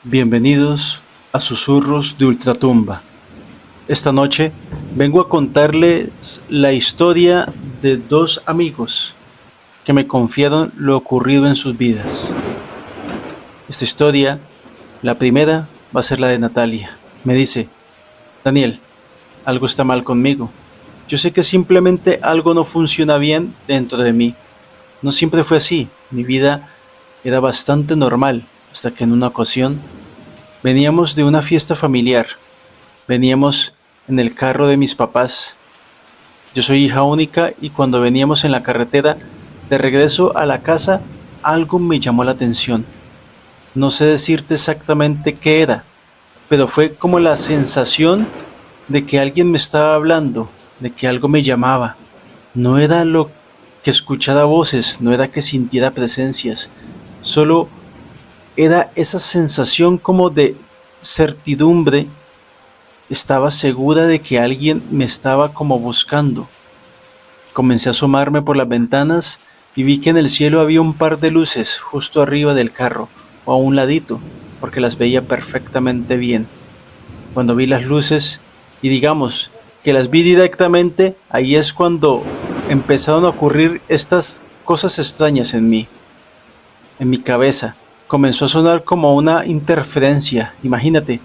Bienvenidos a Susurros de Ultratumba. Esta noche vengo a contarles la historia de dos amigos que me confiaron lo ocurrido en sus vidas. Esta historia, la primera, va a ser la de Natalia. Me dice: Daniel, algo está mal conmigo. Yo sé que simplemente algo no funciona bien dentro de mí. No siempre fue así. Mi vida era bastante normal hasta que en una ocasión veníamos de una fiesta familiar. Veníamos en el carro de mis papás. Yo soy hija única y cuando veníamos en la carretera de regreso a la casa, algo me llamó la atención. No sé decirte exactamente qué era, pero fue como la sensación de que alguien me estaba hablando, de que algo me llamaba. No era lo que escuchara voces, no era que sintiera presencias, solo era esa sensación como de certidumbre. Estaba segura de que alguien me estaba como buscando. Comencé a asomarme por las ventanas y vi que en el cielo había un par de luces justo arriba del carro, o a un ladito, porque las veía perfectamente bien. Cuando vi las luces, y digamos que las vi directamente, ahí es cuando empezaron a ocurrir estas cosas extrañas en mi cabeza. Comenzó a sonar como una interferencia, imagínate,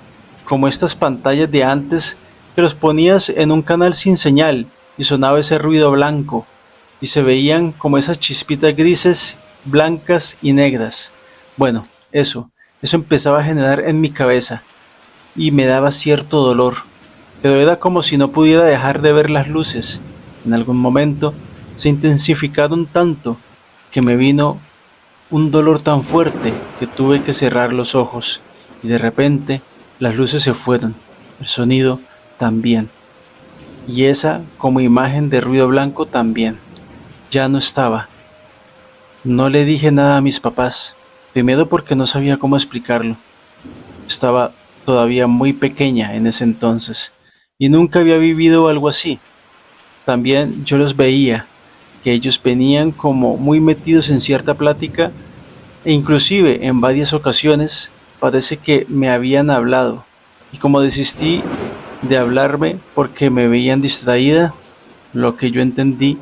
como estas pantallas de antes que los ponías en un canal sin señal y sonaba ese ruido blanco y se veían como esas chispitas grises, blancas y negras. Bueno, eso empezaba a generar en mi cabeza y me daba cierto dolor, pero era como si no pudiera dejar de ver las luces. En algún momento se intensificaron tanto que me vino un dolor tan fuerte que tuve que cerrar los ojos y de repente las luces se fueron, el sonido también, y esa como imagen de ruido blanco también. Ya no estaba. No le dije nada a mis papás, primero porque no sabía cómo explicarlo. Estaba todavía muy pequeña en ese entonces y nunca había vivido algo así. También yo los veía, que ellos venían como muy metidos en cierta plática e inclusive en varias ocasiones parece que me habían hablado y como desistí de hablarme porque me veían distraída, lo que yo entendí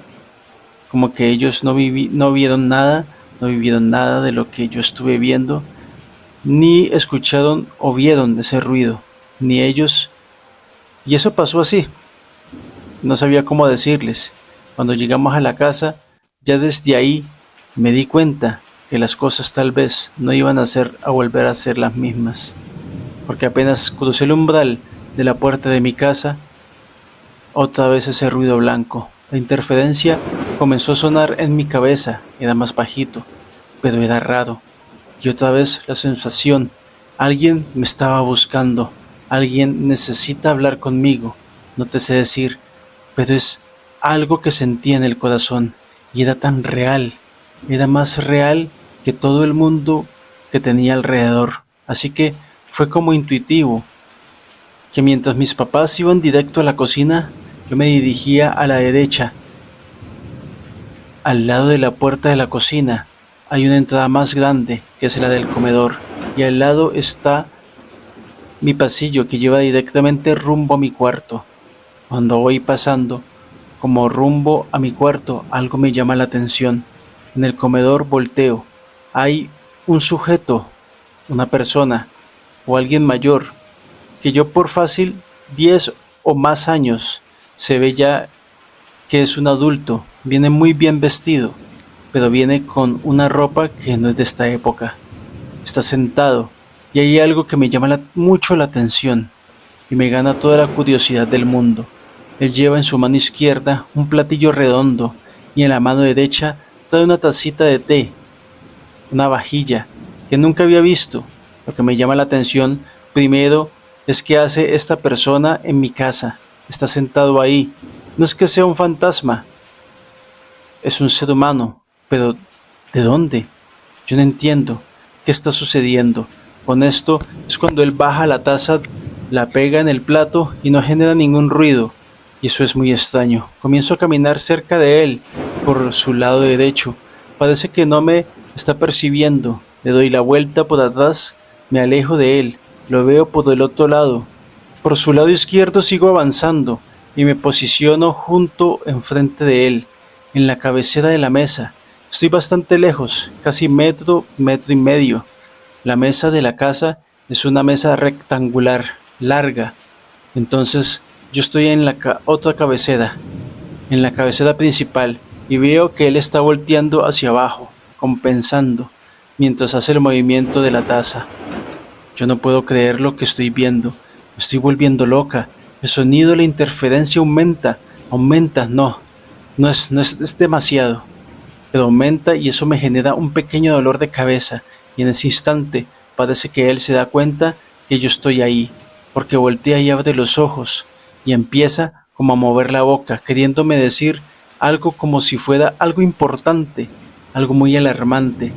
como que ellos no vieron nada, no vivieron nada de lo que yo estuve viendo, ni escucharon o vieron ese ruido, ni ellos, y eso pasó así. No sabía cómo decirles. Cuando llegamos a la casa, ya desde ahí me di cuenta que las cosas tal vez no iban a volver a ser las mismas, porque apenas crucé el umbral de la puerta de mi casa, otra vez ese ruido blanco. La interferencia comenzó a sonar en mi cabeza, era más bajito, pero era raro. Y otra vez la sensación, alguien me estaba buscando, alguien necesita hablar conmigo, no te sé decir, pero es algo que sentí en el corazón y era tan real, era más real que todo el mundo que tenía alrededor. Así que fue como intuitivo, que mientras mis papás iban directo a la cocina, yo me dirigía a la derecha. Al lado de la puerta de la cocina hay una entrada más grande que es la del comedor y al lado está mi pasillo que lleva directamente rumbo a mi cuarto. Cuando voy pasando como rumbo a mi cuarto, algo me llama la atención. En el comedor volteo. Hay un sujeto, una persona o alguien mayor que yo por fácil 10 o más años se ve ya que es un adulto. Viene muy bien vestido, pero viene con una ropa que no es de esta época. Está sentado y hay algo que me llama mucho la atención y me gana toda la curiosidad del mundo. Él lleva en su mano izquierda un platillo redondo y en la mano derecha trae una tacita de té, una vajilla que nunca había visto. Lo que me llama la atención primero es que hace esta persona en mi casa. Está sentado ahí. No es que sea un fantasma, es un ser humano, pero ¿de dónde? Yo no entiendo qué está sucediendo. Con esto es cuando él baja la taza, la pega en el plato y no genera ningún ruido. Y eso es muy extraño. Comienzo a caminar cerca de él, por su lado derecho. Parece que no me está percibiendo. Le doy la vuelta por atrás Me alejo de él, lo veo por el otro lado. Por su lado izquierdo sigo avanzando y me posiciono junto enfrente de él, en la cabecera de la mesa. Estoy bastante lejos, casi metro, metro y medio. La mesa de la casa es una mesa rectangular, larga. Entonces yo estoy en la otra cabecera, en la cabecera principal, y veo que él está volteando hacia abajo, compensando, mientras hace el movimiento de la taza. Yo no puedo creer lo que estoy viendo. Me estoy volviendo loca. El sonido de la interferencia aumenta, no es demasiado, pero aumenta y eso me genera un pequeño dolor de cabeza y en ese instante parece que él se da cuenta que yo estoy ahí, porque voltea y abre los ojos y empieza como a mover la boca, queriéndome decir algo como si fuera algo importante, algo muy alarmante,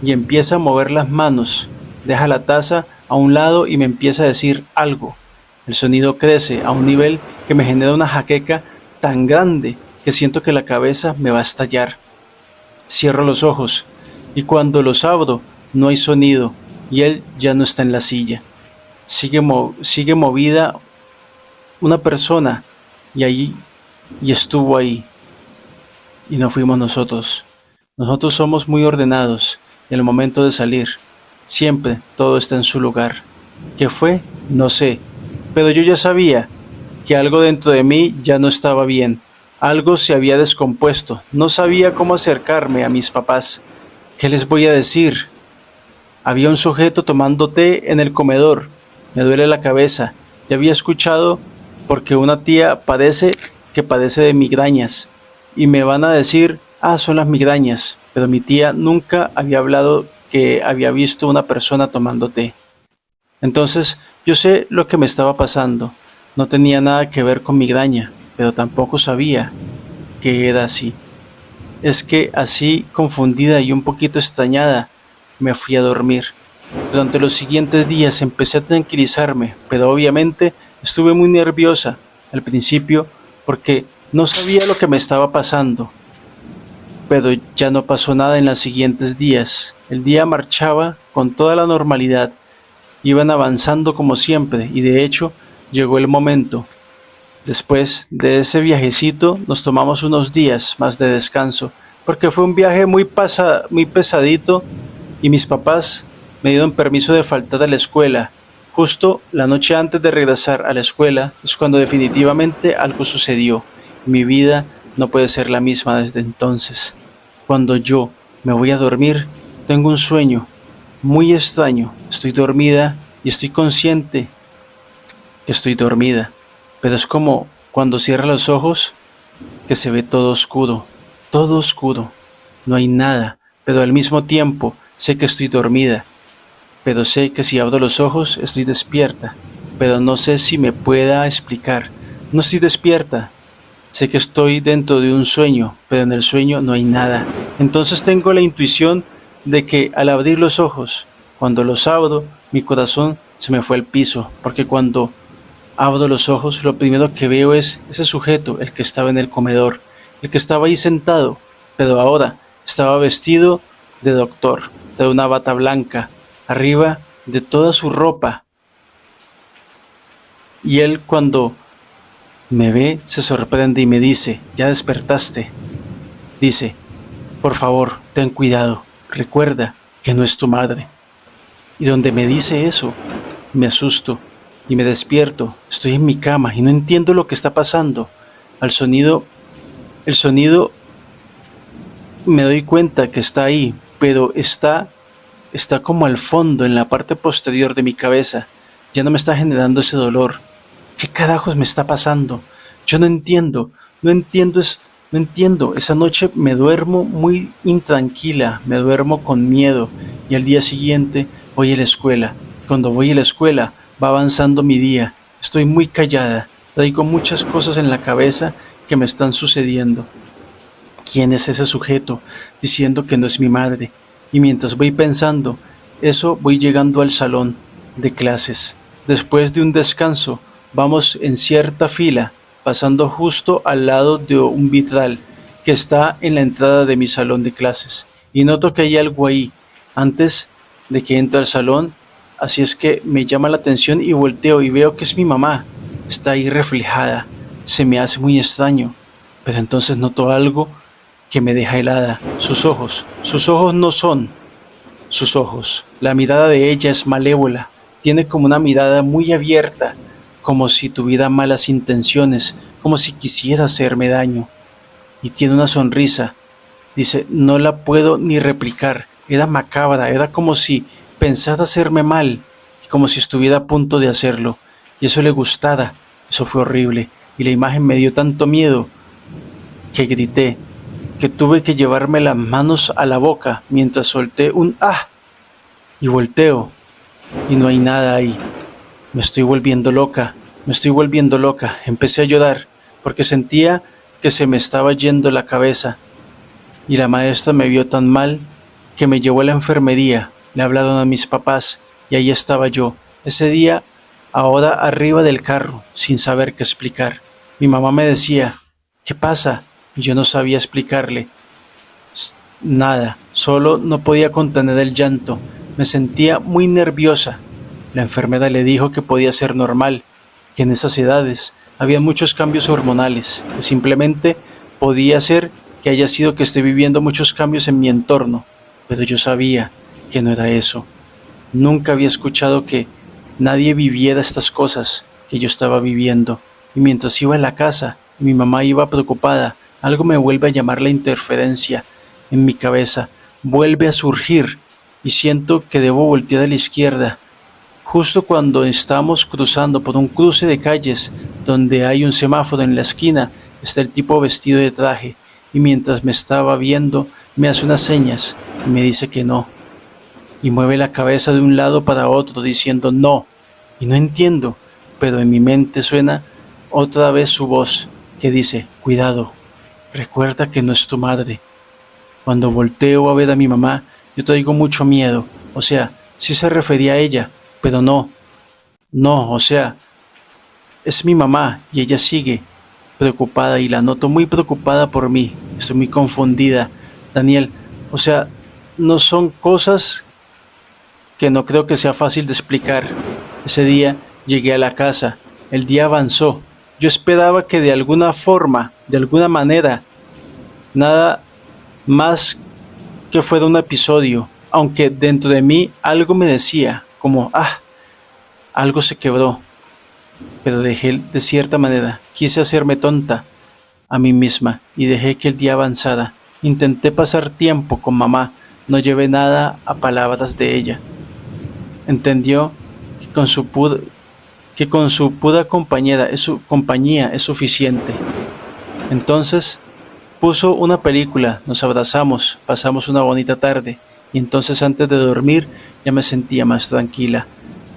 y empieza a mover las manos, deja la taza a un lado y me empieza a decir algo. El sonido crece a un nivel que me genera una jaqueca tan grande que siento que la cabeza me va a estallar. Cierro los ojos y cuando los abro no hay sonido y él ya no está en la silla. Sigue movida una persona y estuvo ahí y no fuimos nosotros. Nosotros somos muy ordenados y en el momento de salir siempre todo está en su lugar. ¿Qué fue? No sé, pero yo ya sabía que algo dentro de mí ya no estaba bien. Algo se había descompuesto. No sabía cómo acercarme a mis papás. ¿Qué les voy a decir? Había un sujeto tomando té en el comedor. Me duele la cabeza. Ya había escuchado porque una tía padece de migrañas. Y me van a decir, son las migrañas. Pero mi tía nunca había hablado que había visto una persona tomando té. Entonces yo sé lo que me estaba pasando. No tenía nada que ver con migraña, pero tampoco sabía que era así. Es que así, confundida y un poquito extrañada, me fui a dormir. Durante los siguientes días empecé a tranquilizarme, pero obviamente estuve muy nerviosa al principio porque no sabía lo que me estaba pasando. Pero ya no pasó nada en los siguientes días. El día marchaba con toda la normalidad. Iban avanzando como siempre y de hecho llegó el momento. Después de ese viajecito nos tomamos unos días más de descanso porque fue un viaje muy pesadito y mis papás me dieron permiso de faltar a la escuela. Justo la noche antes de regresar a la escuela es cuando definitivamente algo sucedió. Mi vida no puede ser la misma desde entonces. Cuando yo me voy a dormir, tengo un sueño muy extraño. Estoy dormida y estoy consciente que estoy dormida, pero es como cuando cierro los ojos que se ve todo oscuro, no hay nada, pero al mismo tiempo sé que estoy dormida, pero sé que si abro los ojos estoy despierta, pero no sé si me pueda explicar. No estoy despierta, sé que estoy dentro de un sueño, pero en el sueño no hay nada. Entonces tengo la intuición de que al abrir los ojos, cuando los abro, mi corazón se me fue al piso, porque cuando abro los ojos, lo primero que veo es ese sujeto, el que estaba en el comedor, el que estaba ahí sentado, pero ahora estaba vestido de doctor, de una bata blanca, arriba de toda su ropa. Y él cuando me ve, se sorprende y me dice, ¿ya despertaste? Dice, por favor, ten cuidado, recuerda que no es tu madre. Y donde me dice eso, me asusto y me despierto. Estoy en mi cama y no entiendo lo que está pasando. El sonido me doy cuenta que está ahí, pero está como al fondo, en la parte posterior de mi cabeza. Ya no me está generando ese dolor. ¿Qué carajos me está pasando? Yo no entiendo. No entiendo. Esa noche me duermo muy intranquila, me duermo con miedo y al día siguiente voy a la escuela. Cuando voy a la escuela va avanzando mi día. Estoy muy callada. Traigo muchas cosas en la cabeza que me están sucediendo. ¿Quién es ese sujeto diciendo que no es mi madre? Y mientras voy pensando eso, voy llegando al salón de clases. Después de un descanso, vamos en cierta fila, pasando justo al lado de un vitral que está en la entrada de mi salón de clases. Y noto que hay algo ahí. Antes de que entre al salón, así es que me llama la atención y volteo y veo que es mi mamá. Está ahí reflejada. Se me hace muy extraño, pero entonces noto algo que me deja helada. Sus ojos no son sus ojos. La mirada de ella es malévola. Tiene como una mirada muy abierta, como si tuviera malas intenciones, como si quisiera hacerme daño. Y tiene una sonrisa. Dice, no la puedo ni replicar. Era macabra, era como si pensara hacerme mal, y como si estuviera a punto de hacerlo. Y eso le gustara. Eso fue horrible. Y la imagen me dio tanto miedo que grité, que tuve que llevarme las manos a la boca mientras solté un ¡ah! Y volteo y no hay nada ahí. Me estoy volviendo loca, me estoy volviendo loca. Empecé a llorar porque sentía que se me estaba yendo la cabeza y la maestra me vio tan mal que me llevó a la enfermería. Le hablaron a mis papás y ahí estaba yo, ese día, ahora arriba del carro, sin saber qué explicar. Mi mamá me decía, ¿qué pasa? Y yo no sabía explicarle nada, solo no podía contener el llanto. Me sentía muy nerviosa. La enfermera le dijo que podía ser normal, que en esas edades había muchos cambios hormonales, que simplemente podía ser que haya sido que esté viviendo muchos cambios en mi entorno, pero yo sabía que no era eso. Nunca había escuchado que nadie viviera estas cosas que yo estaba viviendo. Y mientras iba a la casa y mi mamá iba preocupada, algo me vuelve a llamar la interferencia en mi cabeza, vuelve a surgir y siento que debo voltear a la izquierda. Justo cuando estamos cruzando por un cruce de calles donde hay un semáforo en la esquina, está el tipo vestido de traje y mientras me estaba viendo me hace unas señas y me dice que no. Y mueve la cabeza de un lado para otro diciendo no. Y no entiendo, pero en mi mente suena otra vez su voz que dice, cuidado, recuerda que no es tu madre. Cuando volteo a ver a mi mamá, yo traigo mucho miedo. O sea, sí se refería a ella, pero no, o sea, es mi mamá y ella sigue preocupada y la noto muy preocupada por mí. Estoy muy confundida, Daniel. O sea, no son cosas que no creo que sea fácil de explicar. Ese día llegué a la casa, el día avanzó. Yo esperaba que de alguna forma, de alguna manera, nada más que fuera un episodio, aunque dentro de mí algo me decía, como, algo se quebró, pero dejé de cierta manera, quise hacerme tonta a mí misma y dejé que el día avanzara. Intenté pasar tiempo con mamá, no llevé nada a palabras de ella. Entendió que con su pura compañía es suficiente. Entonces puso una película, nos abrazamos, pasamos una bonita tarde y entonces antes de dormir ya me sentía más tranquila.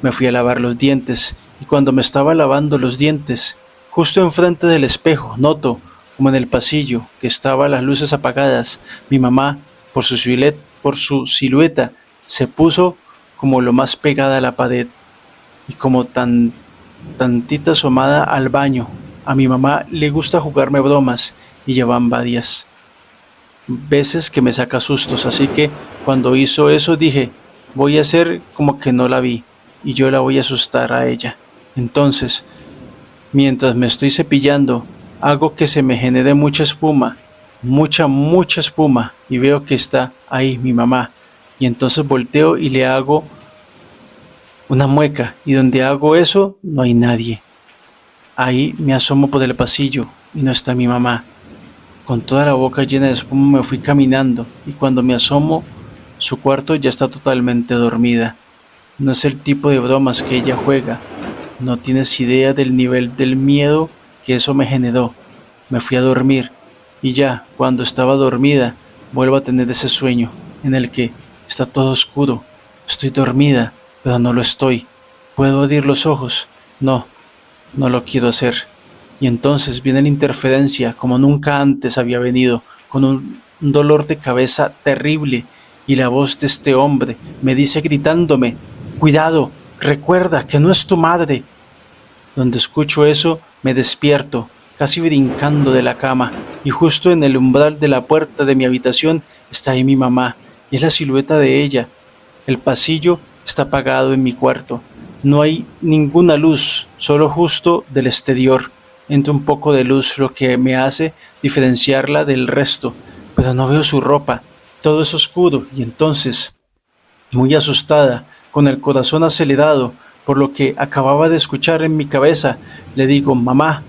Me fui a lavar los dientes y cuando me estaba lavando los dientes, justo enfrente del espejo, noto, como en el pasillo, que estaban las luces apagadas. Mi mamá, por su silueta, se puso como lo más pegada a la pared y como tantita asomada al baño. A mi mamá le gusta jugarme bromas y llevan varias veces que me saca sustos, así que cuando hizo eso dije, voy a hacer como que no la vi y yo la voy a asustar a ella. Entonces, mientras me estoy cepillando, hago que se me genere mucha espuma, mucha espuma y veo que está ahí mi mamá y entonces volteo y le hago una mueca y donde hago eso no hay nadie. Ahí me asomo por el pasillo y no está mi mamá. Con toda la boca llena de espuma me fui caminando y cuando me asomo, su cuarto ya está totalmente dormida. No es el tipo de bromas que ella juega. No tienes idea del nivel del miedo que eso me generó. Me fui a dormir y ya, cuando estaba dormida, vuelvo a tener ese sueño en el que está todo oscuro. Estoy dormida, pero no lo estoy. ¿Puedo abrir los ojos? No lo quiero hacer. Y entonces viene la interferencia como nunca antes había venido, con un dolor de cabeza terrible, y la voz de este hombre me dice gritándome, cuidado, recuerda que no es tu madre. Donde escucho eso, me despierto, casi brincando de la cama, y justo en el umbral de la puerta de mi habitación está ahí mi mamá, y es la silueta de ella. El pasillo Está apagado en mi cuarto. No hay ninguna luz, solo justo del exterior. Entra un poco de luz, lo que me hace diferenciarla del resto, pero no veo su ropa. Todo es oscuro y entonces, muy asustada, con el corazón acelerado por lo que acababa de escuchar en mi cabeza, le digo, mamá,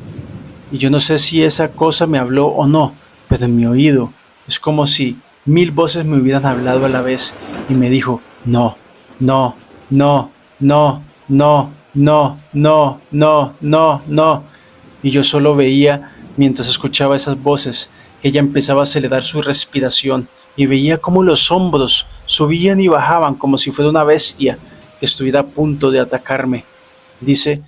y yo no sé si esa cosa me habló o no, pero en mi oído es como si 1000 voces me hubieran hablado a la vez y me dijo, no, no, no, no, no, no, no, no, no, no. Y yo solo veía, mientras escuchaba esas voces, que ella empezaba a acelerar su respiración y veía cómo los hombros subían y bajaban como si fuera una bestia que estuviera a punto de atacarme. Dice,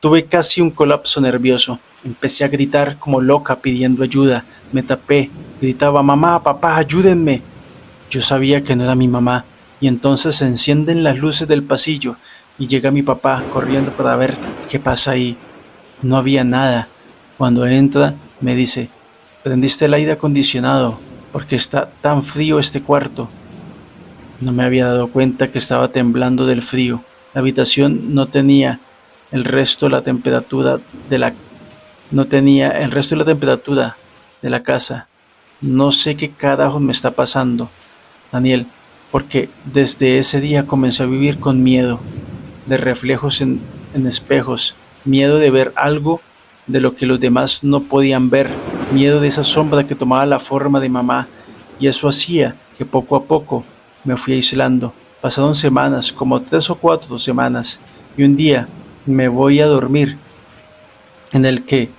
tuve casi un colapso nervioso. Empecé a gritar como loca pidiendo ayuda. Me tapé, gritaba, mamá, papá, ayúdenme. Yo sabía que no era mi mamá, y entonces se encienden las luces del pasillo y llega mi papá corriendo para ver qué pasa ahí. No había nada. Cuando entra, me dice, prendiste el aire acondicionado porque está tan frío este cuarto. No me había dado cuenta que estaba temblando del frío. La habitación el resto de la temperatura de la no tenía el resto de la temperatura de la casa. No sé qué carajo me está pasando, Daniel, porque desde ese día comencé a vivir con miedo de reflejos en espejos, miedo de ver algo de lo que los demás no podían ver, miedo de esa sombra que tomaba la forma de mamá, y eso hacía que poco a poco me fui aislando. Pasaron semanas, como 3 o 4 semanas, y un día me voy a dormir, en el que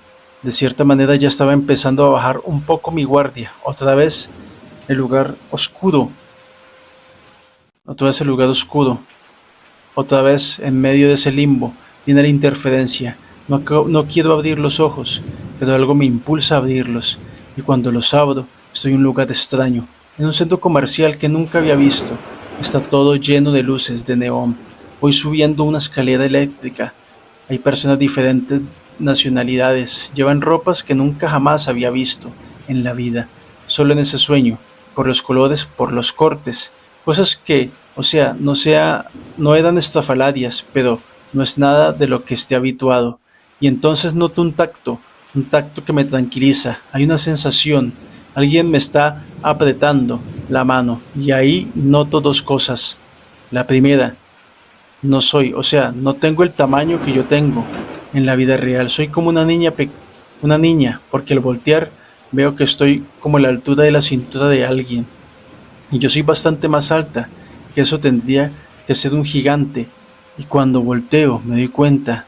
de cierta manera ya estaba empezando a bajar un poco mi guardia. El lugar oscuro, otra vez el lugar oscuro, otra vez en medio de ese limbo, viene la interferencia. No quiero abrir los ojos, pero algo me impulsa a abrirlos, y cuando los abro, estoy en un lugar extraño, en un centro comercial que nunca había visto. Está todo lleno de luces de neón. Voy subiendo una escalera eléctrica. Hay personas de diferentes nacionalidades, llevan ropas que nunca jamás había visto en la vida, solo en ese sueño, por los colores, por los cortes, cosas que, no eran estrafalarias, pero no es nada de lo que esté habituado. Y entonces noto un tacto que me tranquiliza, hay una sensación, alguien me está apretando la mano, y ahí noto dos cosas. La primera, no tengo el tamaño que yo tengo en la vida real, soy como una niña, porque al voltear veo que estoy como a la altura de la cintura de alguien, y yo soy bastante más alta, que eso tendría que ser un gigante, y cuando volteo me doy cuenta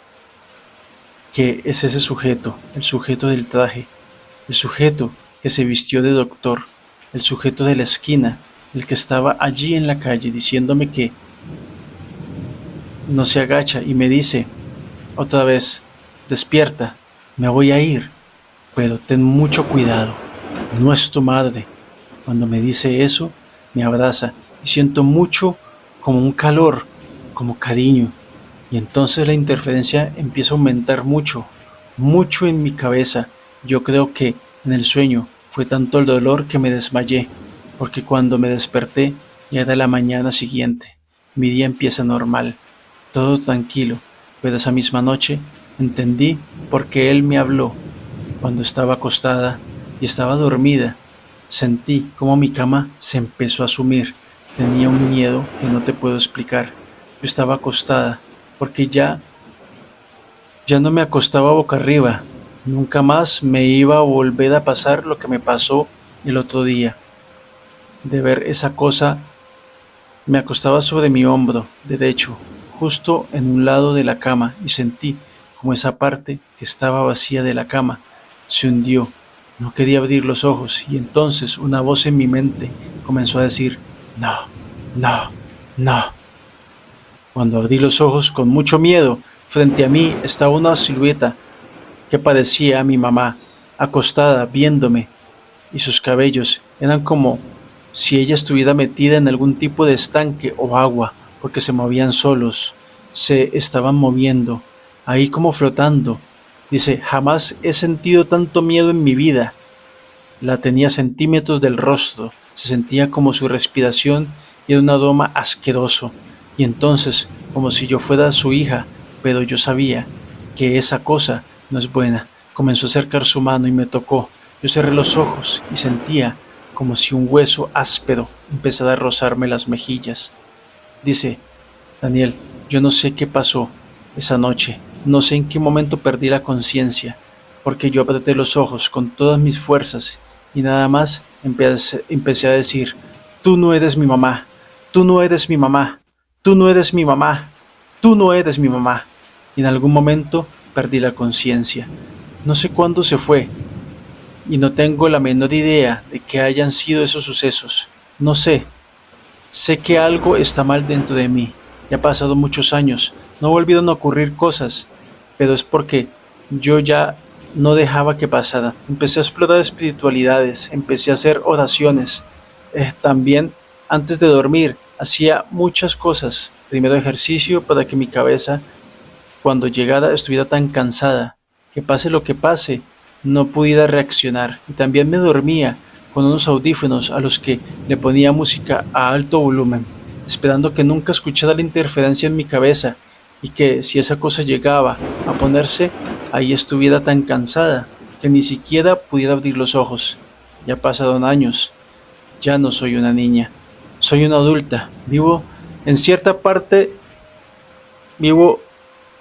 que es ese sujeto, el sujeto del traje, el sujeto que se vistió de doctor, el sujeto de la esquina, el que estaba allí en la calle diciéndome que no se agacha y me dice otra vez, despierta, me voy a ir, pero ten mucho cuidado, no es tu madre. Cuando me dice eso, me abraza y siento mucho como un calor, como cariño. Y entonces la interferencia empieza a aumentar mucho, mucho en mi cabeza. Yo creo que en el sueño fue tanto el dolor que me desmayé, porque cuando me desperté ya era la mañana siguiente. Mi día empieza normal, todo tranquilo, pero esa misma noche entendí por qué él me habló. Cuando estaba acostada y estaba dormida, sentí como mi cama se empezó a sumir. Tenía un miedo que no te puedo explicar. Yo estaba acostada porque ya no me acostaba boca arriba. Nunca más me iba a volver a pasar lo que me pasó el otro día. De ver esa cosa, me acostaba sobre mi hombro derecho, justo en un lado de la cama, y sentí como esa parte que estaba vacía de la cama se hundió. No quería abrir los ojos y entonces una voz en mi mente comenzó a decir, no, no, no. Cuando abrí los ojos con mucho miedo, frente a mí estaba una silueta que parecía a mi mamá, acostada viéndome, y sus cabellos eran como si ella estuviera metida en algún tipo de estanque o agua, porque se movían solos, se estaban moviendo, ahí como flotando. Dice, jamás he sentido tanto miedo en mi vida. La tenía a centímetros del rostro, se sentía como su respiración y era un aroma asqueroso. Y entonces, como si yo fuera su hija, pero yo sabía que esa cosa no es buena, comenzó a acercar su mano y me tocó. Yo cerré los ojos y sentía como si un hueso áspero empezara a rozarme las mejillas. Dice, Daniel, yo no sé qué pasó esa noche, no sé en qué momento perdí la conciencia, porque yo apreté los ojos con todas mis fuerzas y nada más empecé a decir, tú no eres mi mamá, tú no eres mi mamá, tú no eres mi mamá, tú no eres mi mamá. Y en algún momento perdí la conciencia. No sé cuándo se fue y no tengo la menor idea de qué hayan sido esos sucesos. No sé, sé que algo está mal dentro de mí. Ya han pasado muchos años, no volvieron a ocurrir cosas, pero es porque yo ya no dejaba que pasara. Empecé a explorar espiritualidades, empecé a hacer oraciones. También antes de dormir hacía muchas cosas. Primero ejercicio para que mi cabeza cuando llegara estuviera tan cansada que pase lo que pase no pudiera reaccionar, y también me dormía con unos audífonos a los que le ponía música a alto volumen, esperando que nunca escuchara la interferencia en mi cabeza y que si esa cosa llegaba a ponerse ahí estuviera tan cansada que ni siquiera pudiera abrir los ojos. Ya pasaron años, ya no soy una niña, soy una adulta, en cierta parte, vivo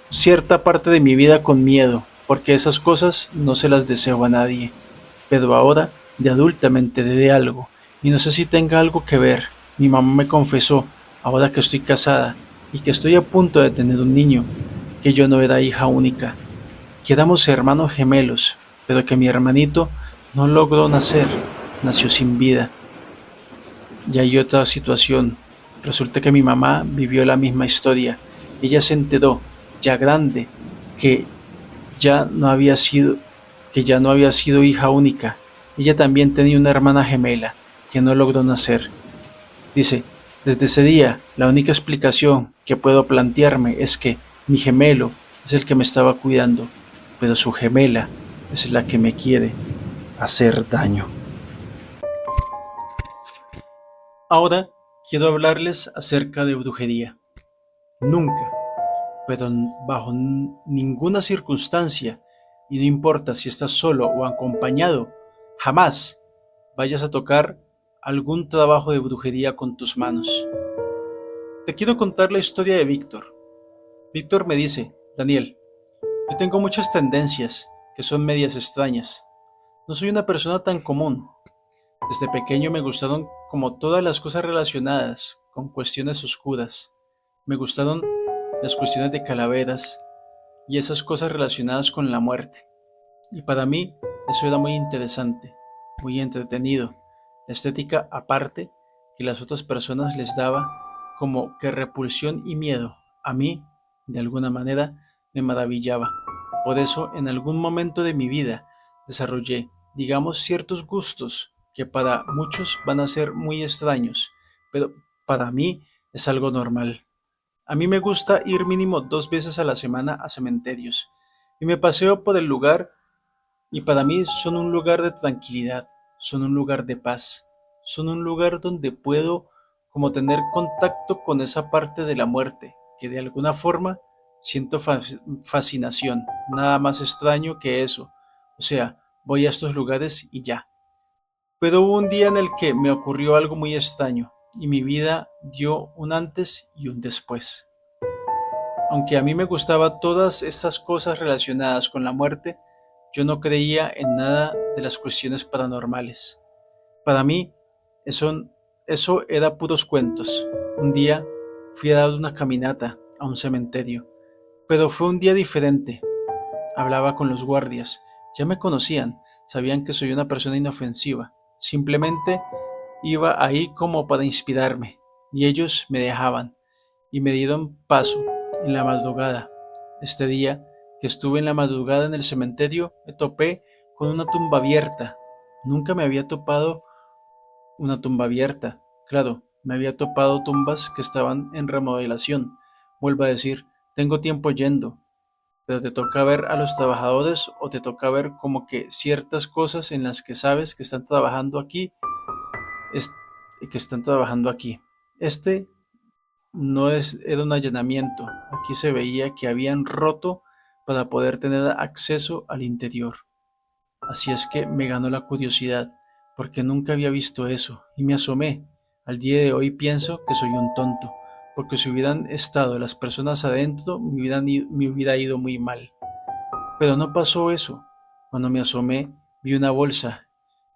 cierta parte de mi vida con miedo, porque esas cosas no se las deseo a nadie. Pero ahora, de adulta, me enteré de algo, y no sé si tenga algo que ver. Mi mamá me confesó, ahora que estoy casada, y que estoy a punto de tener un niño, que yo no era hija única, que éramos hermanos gemelos, pero que mi hermanito no logró nacer, nació sin vida. Y hay otra situación. Resulta que mi mamá vivió la misma historia. Ella se enteró, ya grande, que ya no había sido, que ya no había sido hija única. Ella también tenía una hermana gemela que no logró nacer. Dice, desde ese día, la única explicación que puedo plantearme es que mi gemelo es el que me estaba cuidando, pero su gemela es la que me quiere hacer daño. Ahora quiero hablarles acerca de brujería. Nunca, pero bajo ninguna circunstancia, y no importa si estás solo o acompañado, jamás vayas a tocar algún trabajo de brujería con tus manos. Te quiero contar la historia de Víctor. Víctor me dice, Daniel, yo tengo muchas tendencias que son medias extrañas. No soy una persona tan común. Desde pequeño me gustaron como todas las cosas relacionadas con cuestiones oscuras. Me gustaron las cuestiones de calaveras y esas cosas relacionadas con la muerte. Y para mí eso era muy interesante, muy entretenido. La estética aparte que las otras personas les daba como que repulsión y miedo, a mí, de alguna manera, me maravillaba. Por eso en algún momento de mi vida desarrollé, digamos, ciertos gustos que para muchos van a ser muy extraños, pero para mí es algo normal. A mí me gusta ir mínimo 2 veces a la semana a cementerios y me paseo por el lugar y para mí son un lugar de tranquilidad, son un lugar de paz, son un lugar donde puedo como tener contacto con esa parte de la muerte que de alguna forma siento fascinación, nada más extraño que eso. O sea, voy a estos lugares y ya. Pero hubo un día en el que me ocurrió algo muy extraño y mi vida dio un antes y un después. Aunque a mí me gustaba todas estas cosas relacionadas con la muerte, yo no creía en nada de las cuestiones paranormales. Para mí, eso, eso era puros cuentos. Un día fui a dar una caminata a un cementerio, pero fue un día diferente. Hablaba con los guardias, ya me conocían, sabían que soy una persona inofensiva. Simplemente iba ahí como para inspirarme, y ellos me dejaban y me dieron paso en la madrugada. Este día que estuve en la madrugada en el cementerio, me topé con una tumba abierta. Nunca me había topado una tumba abierta. Claro, me había topado tumbas que estaban en remodelación. Vuelvo a decir, tengo tiempo yendo, pero te toca ver a los trabajadores o te toca ver como que ciertas cosas en las que sabes que están trabajando aquí, es, que están trabajando aquí. Este era un allanamiento. Aquí se veía que habían roto para poder tener acceso al interior. Así es que me ganó la curiosidad, porque nunca había visto eso, y me asomé. Al día de hoy pienso que soy un tonto, porque si hubieran estado las personas adentro, me hubiera ido muy mal. Pero no pasó eso. Cuando me asomé, vi una bolsa,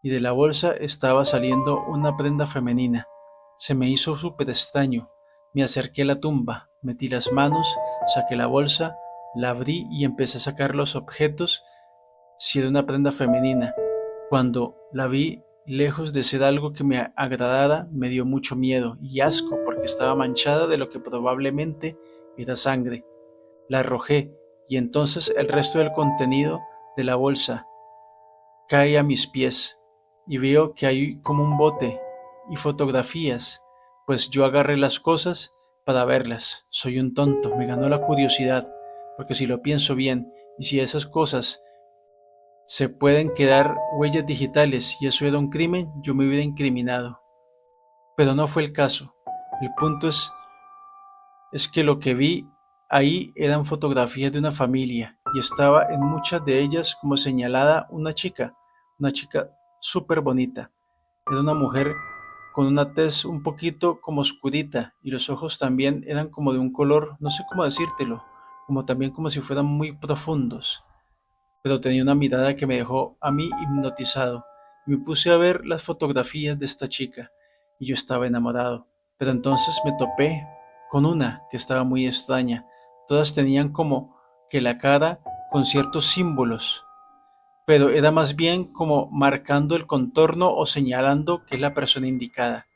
y de la bolsa estaba saliendo una prenda femenina. Se me hizo súper extraño. Me acerqué a la tumba, metí las manos, saqué la bolsa, la abrí y empecé a sacar los objetos si era una prenda femenina. Cuando la vi, lejos de ser algo que me agradara, me dio mucho miedo y asco porque estaba manchada de lo que probablemente era sangre. La arrojé y entonces el resto del contenido de la bolsa cae a mis pies y veo que hay como un bote y fotografías, pues yo agarré las cosas para verlas. Soy un tonto, me ganó la curiosidad, porque si lo pienso bien y si esas cosas se pueden quedar huellas digitales y eso era un crimen, yo me hubiera incriminado. Pero no fue el caso. El punto es que lo que vi ahí eran fotografías de una familia y estaba en muchas de ellas como señalada una chica súper bonita. Era una mujer con una tez un poquito como oscurita y los ojos también eran como de un color, no sé cómo decírtelo, como también como si fueran muy profundos, pero tenía una mirada que me dejó a mí hipnotizado. Y me puse a ver las fotografías de esta chica y yo estaba enamorado. Pero entonces me topé con una que estaba muy extraña. Todas tenían como que la cara con ciertos símbolos, pero era más bien como marcando el contorno o señalando que es la persona indicada.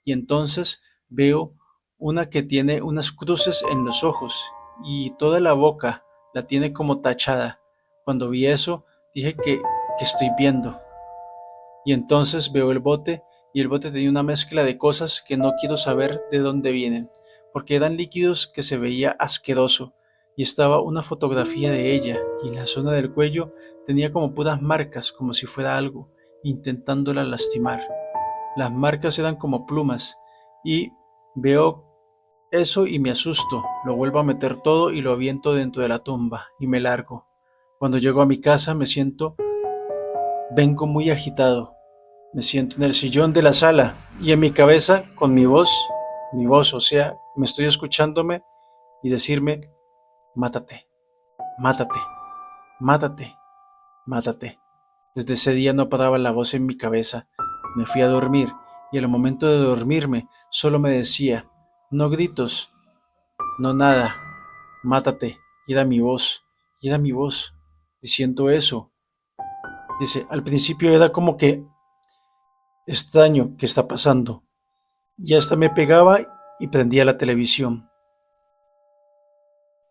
Y entonces veo una que tiene unas cruces en los ojos y toda la boca la tiene como tachada. Cuando vi eso, dije que estoy viendo. Y entonces veo el bote y el bote tenía una mezcla de cosas que no quiero saber de dónde vienen, porque eran líquidos que se veía asqueroso y estaba una fotografía de ella y en la zona del cuello tenía como puras marcas, como si fuera algo, intentándola lastimar. Las marcas eran como plumas y veo eso y me asusto, lo vuelvo a meter todo y lo aviento dentro de la tumba y me largo. Cuando llego a mi casa vengo muy agitado. Me siento en el sillón de la sala y en mi cabeza, con mi voz, o sea, me estoy escuchándome y decirme, mátate, mátate, mátate, mátate. Desde ese día no paraba la voz en mi cabeza. Me fui a dormir y al momento de dormirme solo me decía, no gritos, no nada, mátate. Y era mi voz, diciendo eso. Dice, al principio era como que extraño que está pasando. Y hasta me pegaba y prendía la televisión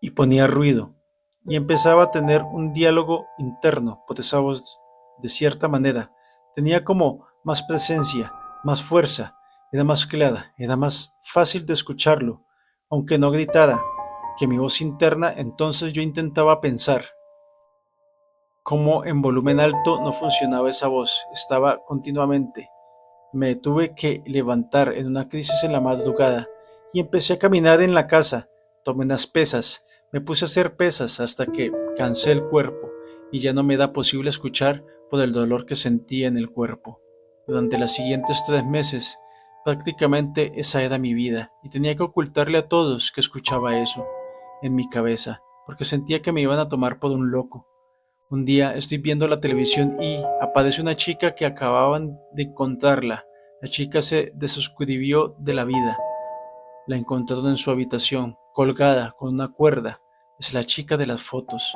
y ponía ruido y empezaba a tener un diálogo interno por esa voz de cierta manera. Tenía como más presencia, más fuerza, era más clara, era más fácil de escucharlo, aunque no gritara, que mi voz interna. Entonces yo intentaba pensar cómo en volumen alto no funcionaba esa voz, estaba continuamente. Me tuve que levantar en una crisis en la madrugada y empecé a caminar en la casa. Tomé unas pesas, me puse a hacer pesas hasta que cansé el cuerpo y ya no me era posible escuchar por el dolor que sentía en el cuerpo. Durante los siguientes 3 meses, prácticamente esa era mi vida y tenía que ocultarle a todos que escuchaba eso en mi cabeza, porque sentía que me iban a tomar por un loco. Un día estoy viendo la televisión y aparece una chica que acababan de encontrarla. La chica se desuscribió de la vida. La encontraron en su habitación, colgada con una cuerda. Es la chica de las fotos.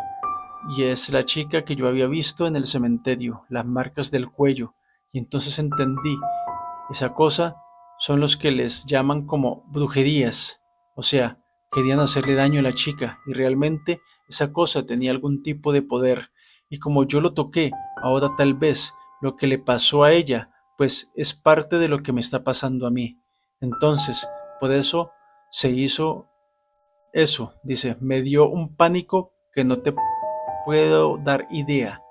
Y es la chica que yo había visto en el cementerio, las marcas del cuello. Y entonces entendí, esa cosa son los que les llaman como brujerías. O sea, querían hacerle daño a la chica y realmente esa cosa tenía algún tipo de poder. Y como yo lo toqué, ahora tal vez lo que le pasó a ella, pues es parte de lo que me está pasando a mí. Entonces, por eso se hizo eso. Dice, me dio un pánico que no te puedo dar idea.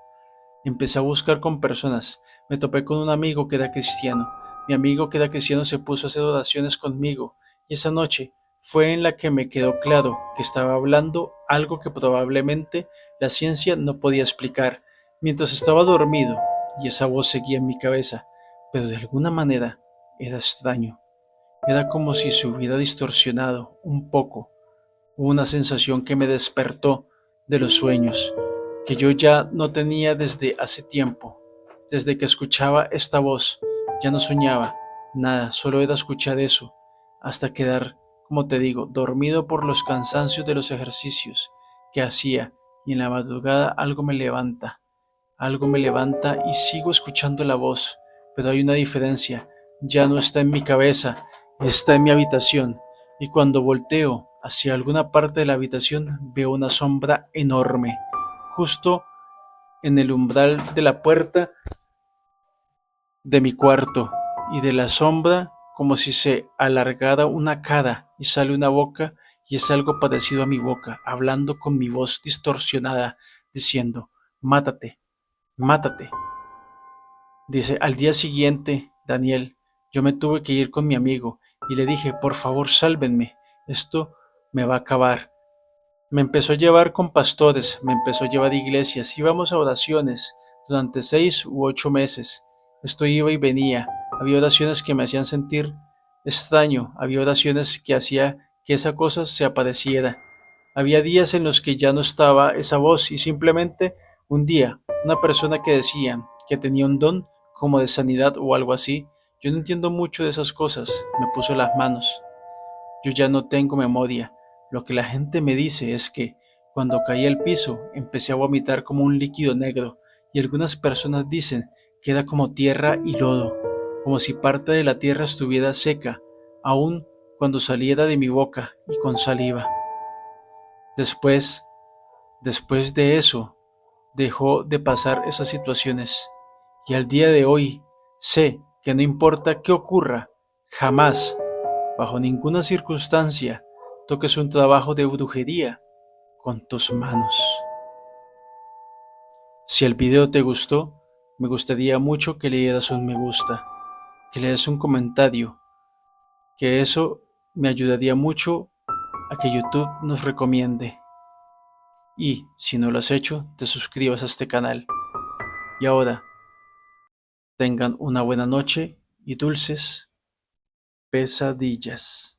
Empecé a buscar con personas. Me topé con un amigo que era cristiano. Mi amigo que era cristiano se puso a hacer oraciones conmigo y esa noche fue en la que me quedó claro que estaba hablando algo que probablemente la ciencia no podía explicar mientras estaba dormido, y esa voz seguía en mi cabeza, pero de alguna manera era extraño. Era como si se hubiera distorsionado un poco. Hubo una sensación que me despertó de los sueños, que yo ya no tenía desde hace tiempo. Desde que escuchaba esta voz, ya no soñaba nada, solo era escuchar eso, hasta quedar, como te digo, dormido por los cansancios de los ejercicios que hacía, y en la madrugada algo me levanta y sigo escuchando la voz, pero hay una diferencia, ya no está en mi cabeza, está en mi habitación, y cuando volteo hacia alguna parte de la habitación veo una sombra enorme, justo en el umbral de la puerta de mi cuarto, y de la sombra, como si se alargara una cara y sale una boca, y es algo parecido a mi boca, hablando con mi voz distorsionada, diciendo, mátate, mátate. Dice, al día siguiente, Daniel, yo me tuve que ir con mi amigo y le dije, por favor, sálvenme, esto me va a acabar. Me empezó a llevar con pastores, me empezó a llevar a iglesias, íbamos a oraciones durante 6 u 8 meses. Esto iba y venía. Había oraciones que me hacían sentir extraño, había oraciones que hacía que esa cosa se apareciera. Había días en los que ya no estaba esa voz y simplemente un día, una persona que decía que tenía un don como de sanidad o algo así, yo no entiendo mucho de esas cosas, me puso las manos. Yo ya no tengo memoria. Lo que la gente me dice es que cuando caí al piso empecé a vomitar como un líquido negro y algunas personas dicen que era como tierra y lodo, como si parte de la tierra estuviera seca, aun cuando saliera de mi boca y con saliva. Después, después de eso, dejó de pasar esas situaciones y al día de hoy sé que no importa qué ocurra, jamás, bajo ninguna circunstancia, toques un trabajo de brujería con tus manos. Si el video te gustó, me gustaría mucho que le dieras un me gusta, que le des un comentario, que eso me ayudaría mucho a que YouTube nos recomiende. Y, si no lo has hecho, te suscribas a este canal. Y ahora, tengan una buena noche y dulces pesadillas.